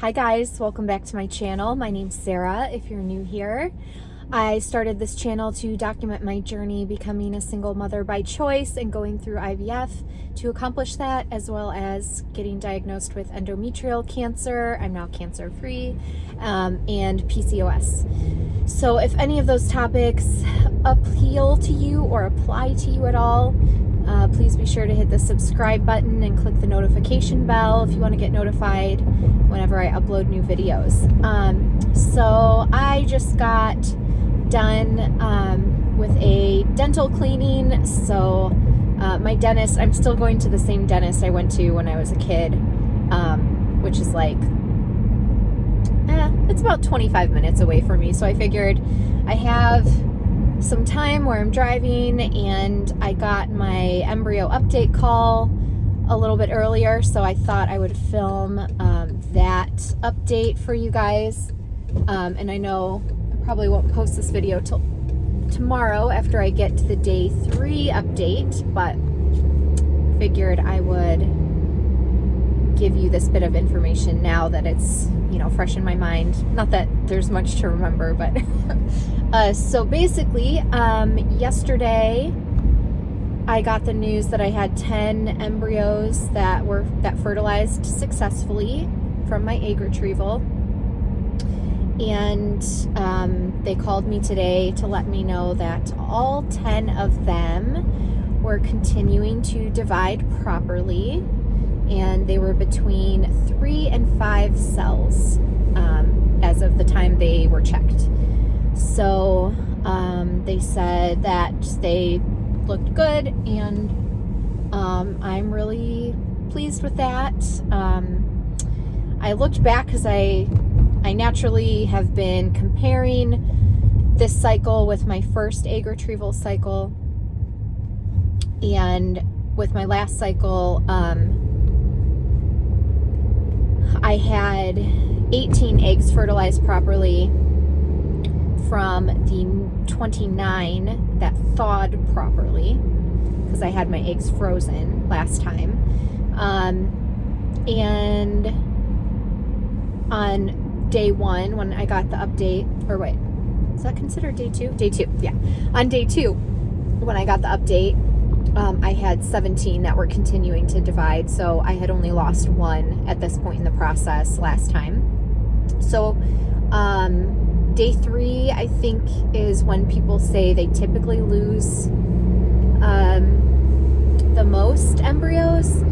Hi guys, welcome back to my channel. My name's Sarah, if you're new here. I started this channel to document my journey becoming a single mother by choice and going through IVF to accomplish that, as well as getting diagnosed with endometrial cancer. I'm now cancer-free, and PCOS. So if any of those topics appeal to you or apply to you at all, please be sure to hit the subscribe button and click the notification bell if you want to get notified whenever I upload new videos. So I just got done with a dental cleaning. So my dentist, I'm still going to the same dentist I went to when I was a kid, which is like, it's about 25 minutes away from me. So I figured I have some time where I'm driving, and I got my Embryo update call a little bit earlier, so I thought I would film that update for you guys. And I know I probably won't post this video till tomorrow after I get to the day 3 update, but figured I would give you this bit of information now that it's, you know, fresh in my mind. Not that there's much to remember, but so basically, yesterday I got the news that I had 10 embryos that fertilized successfully from my egg retrieval, and they called me today to let me know that all 10 of them were continuing to divide properly, and they were between 3 and 5 cells as of the time they were checked. So they said that they looked good, and I'm really pleased with that. I looked back because I naturally have been comparing this cycle with my first egg retrieval cycle, and with my last cycle, I had 18 eggs fertilized properly from the 29 that thawed properly, because I had my eggs frozen last time. And on day 1, when I got the update, or wait, is that considered day 2? Day 2, yeah. On day 2, when I got the update, I had 17 that were continuing to divide, so I had only lost 1 at this point in the process last time. So day 3, I think, is when people say they typically lose the most embryos.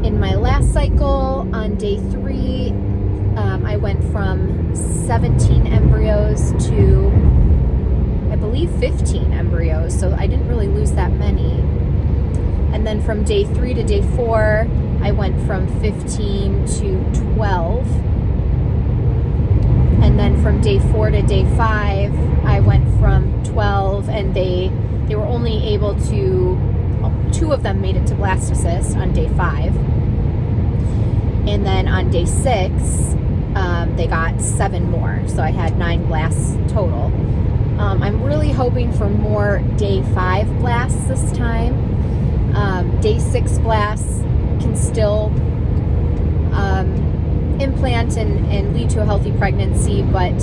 In my last cycle, on day 3, I went from 17 embryos to, I believe, 15 embryos, so I didn't really lose that many. And then from day 3 to day 4, I went from 15 to 12. And then from day 4 to day 5, I went from 12, and they were only able to, 2 of them made it to blastocyst on day 5. And then on day 6, they got 7 more. So I had 9 blasts total. I'm really hoping for more day 5 blasts this time. Day 6 blasts can still implant and lead to a healthy pregnancy, but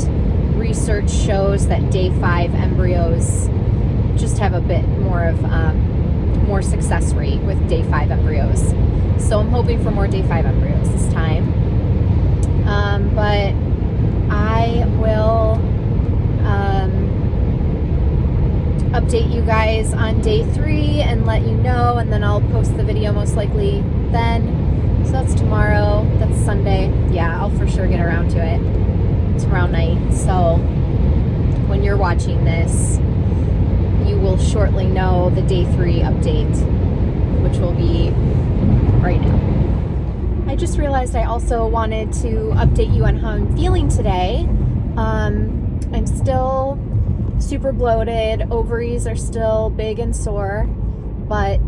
research shows that day 5 embryos just have a bit more of more success rate with day 5 embryos. So I'm hoping for more day 5 embryos this time. But I will update you guys on day 3 and let you know, and then I'll post the video most likely then. So that's tomorrow. That's Sunday. Yeah, I'll for sure get around to it tomorrow night. So when you're watching this, you will shortly know the day 3 update, which will be right now. I just realized I also wanted to update you on how I'm feeling today. I'm still super bloated. Ovaries are still big and sore, but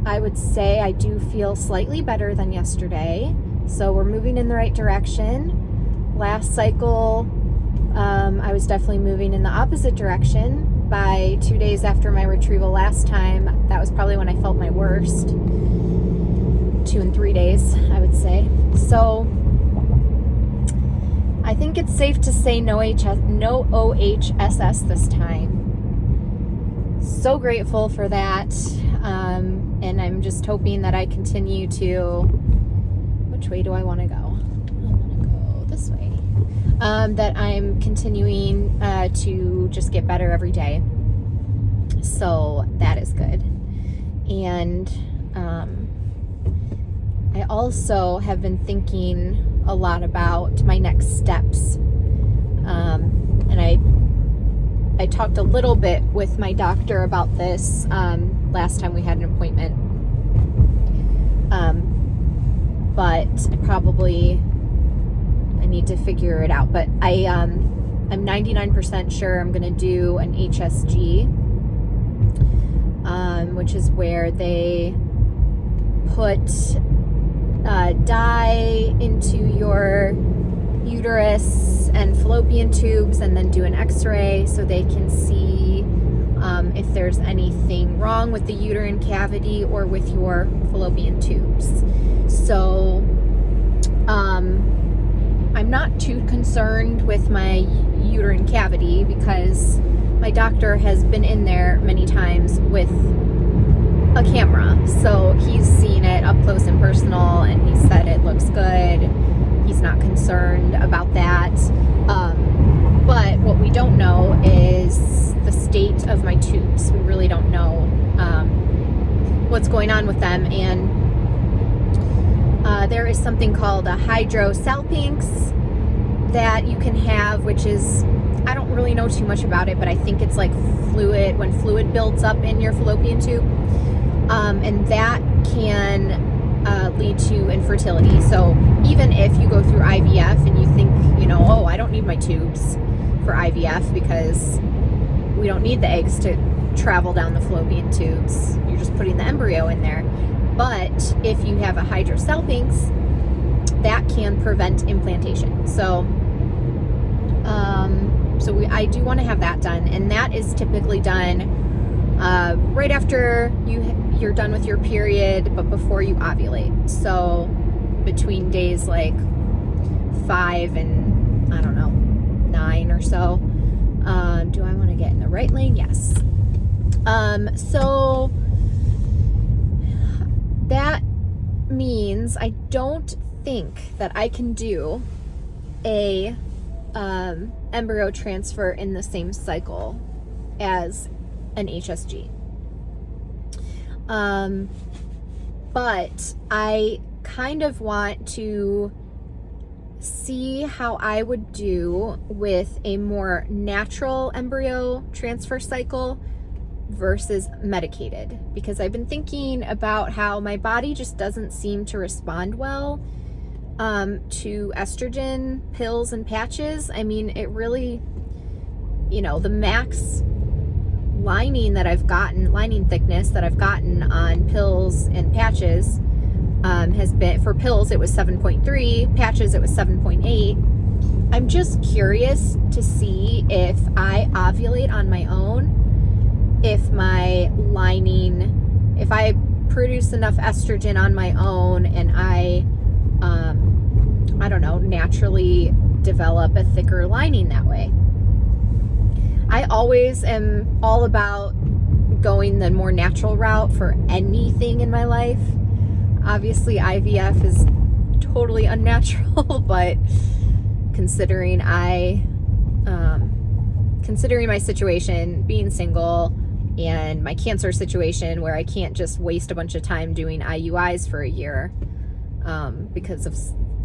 I would say I do feel slightly better than yesterday. So we're moving in the right direction. Last cycle, I was definitely moving in the opposite direction. By 2 days after my retrieval last time, that was probably when I felt my worst. 2 and 3 days, I would say. So think it's safe to say no OHSS this time. So grateful for that. And I'm just hoping that I continue to, which way do I want to go? I want to go this way. That I'm continuing to just get better every day. So that is good. And I also have been thinking a lot about my next steps. And I talked a little bit with my doctor about this last time we had an appointment. But I need to figure it out. But I'm 99% sure I'm going to do an HSG, which is where they put dye into your uterus and fallopian tubes and then do an x-ray so they can see if there's anything wrong with the uterine cavity or with your fallopian tubes. So I'm not too concerned with my uterine cavity because my doctor has been in there many times with a camera, so he's seen it up close and personal, and he said it looks good. He's not concerned about that. But what we don't know is the state of my tubes. We really don't know what's going on with them. And there is something called a hydrosalpinx that you can have, which is, I don't really know too much about it, but I think it's like fluid, when fluid builds up in your fallopian tube. And that can lead to infertility. So even if you go through IVF and you think, oh, I don't need my tubes for IVF because we don't need the eggs to travel down the fallopian tubes. You're just putting the embryo in there. But if you have a hydrosalpinx, that can prevent implantation. So, I do want to have that done, and that is typically done right after you're done with your period, but before you ovulate. So between days like 5 and 9 or so. Do I want to get in the right lane? Yes. So that means I don't think that I can do a embryo transfer in the same cycle as an HSG. But I kind of want to see how I would do with a more natural embryo transfer cycle versus medicated, because I've been thinking about how my body just doesn't seem to respond well to estrogen pills and patches. I mean, it really, the max lining thickness that I've gotten on pills and patches has been, for pills it was 7.3, patches it was 7.8. I'm just curious to see if I ovulate on my own, if I produce enough estrogen on my own and I naturally develop a thicker lining that way. I always am all about going the more natural route for anything in my life. Obviously, IVF is totally unnatural, but considering my situation, being single, and my cancer situation where I can't just waste a bunch of time doing IUIs for a year because of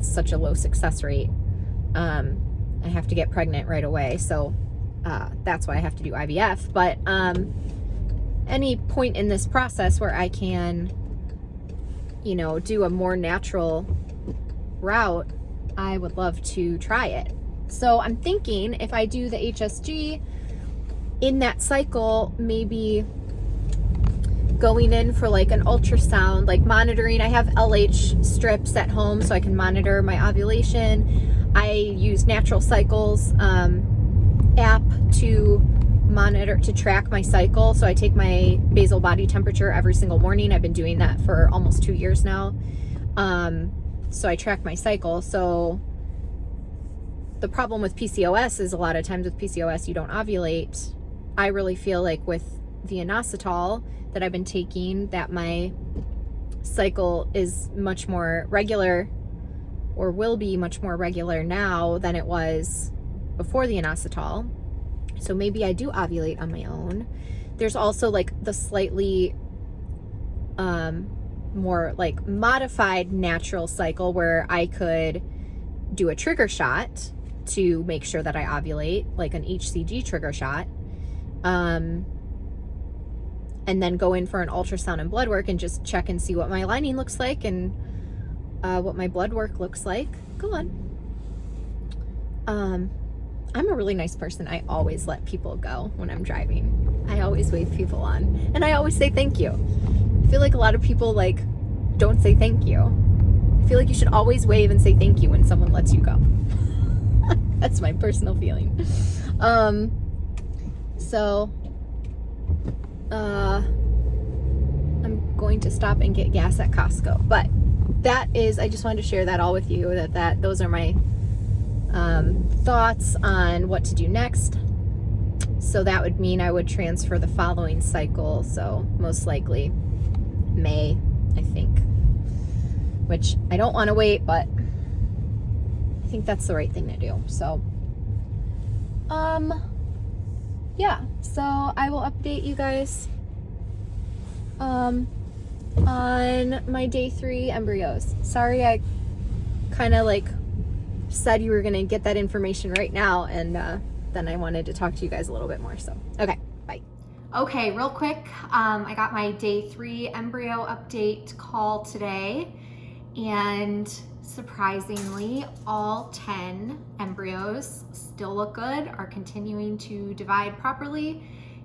such a low success rate, I have to get pregnant right away. So that's why I have to do IVF. But any point in this process where I can, do a more natural route, I would love to try it. So I'm thinking if I do the HSG in that cycle, maybe going in for like an ultrasound, like monitoring. I have LH strips at home so I can monitor my ovulation. I use Natural Cycles app to monitor, to track my cycle. So I take my basal body temperature every single morning. I've been doing that for almost 2 years now. So I track my cycle. So, the problem with PCOS is a lot of times with PCOS, you don't ovulate. I really feel like with the inositol that I've been taking, that my cycle is much more regular, or will be much more regular now than it was before the inositol. So maybe I do ovulate on my own. There's also like the slightly more like modified natural cycle where I could do a trigger shot to make sure that I ovulate, like an HCG trigger shot, and then go in for an ultrasound and blood work and just check and see what my lining looks like and what my blood work looks like. Go on. I'm a really nice person. I always let people go when I'm driving. I always wave people on, and I always say thank you. I feel like a lot of people like don't say thank you. I feel like you should always wave and say thank you when someone lets you go. That's my personal feeling. I'm going to stop and get gas at Costco, but that is, I just wanted to share that all with you, that those are my thoughts on what to do next. So that would mean I would transfer the following cycle, so most likely May, I think, which I don't want to wait, but I think that's the right thing to do. So yeah, so I will update you guys on my day 3 embryos. Sorry, I kind of like said you were gonna get that information right now, and then I wanted to talk to you guys a little bit more. So okay, bye. Okay, real quick, I got my day 3 embryo update call today, and surprisingly, all 10 embryos still look good, are continuing to divide properly,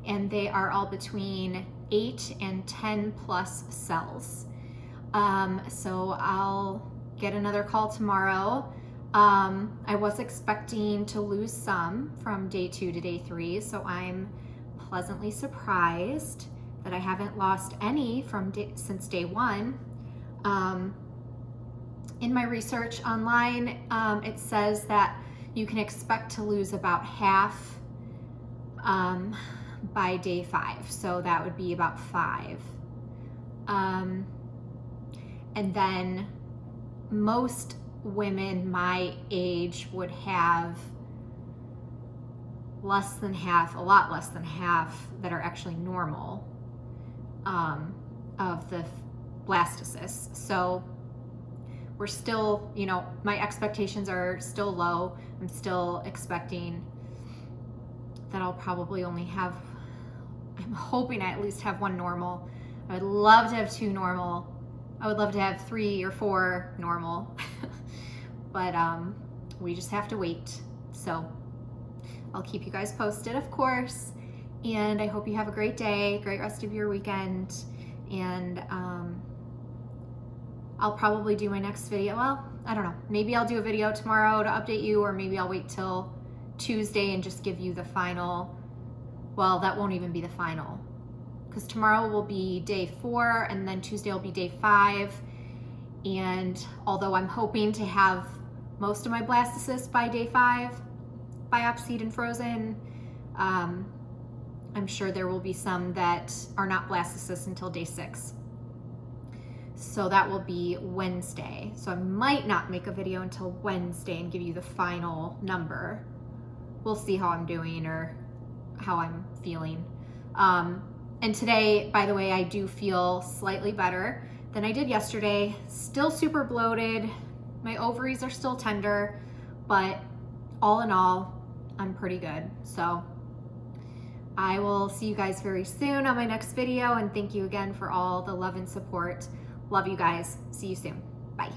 and they are all between 8 and 10 plus cells. So I'll get another call tomorrow. I was expecting to lose some from day 2 to day 3, so I'm pleasantly surprised that I haven't lost any since day 1. In my research online, it says that you can expect to lose about half by day 5, so that would be about 5. And then most women my age would have less than half, a lot less than half, that are actually normal of the blastocysts. So we're still, you know, my expectations are still low. I'm still expecting that I'll probably only have, I'm hoping I at least have 1 normal. I would love to have 2 normal. I would love to have 3 or 4 normal. But we just have to wait. So I'll keep you guys posted, of course. And I hope you have a great day, great rest of your weekend. And I'll probably do my next video. Well, I don't know. Maybe I'll do a video tomorrow to update you, or maybe I'll wait till Tuesday and just give you the final. Well, that won't even be the final, because tomorrow will be day 4 and then Tuesday will be day 5. And although I'm hoping to have most of my blastocysts by day 5, biopsied and frozen, I'm sure there will be some that are not blastocysts until day 6. So that will be Wednesday. So I might not make a video until Wednesday and give you the final number. We'll see how I'm doing or how I'm feeling. And today, by the way, I do feel slightly better than I did yesterday. Still super bloated. My ovaries are still tender, but all in all, I'm pretty good. So I will see you guys very soon on my next video, and thank you again for all the love and support. Love you guys. See you soon. Bye.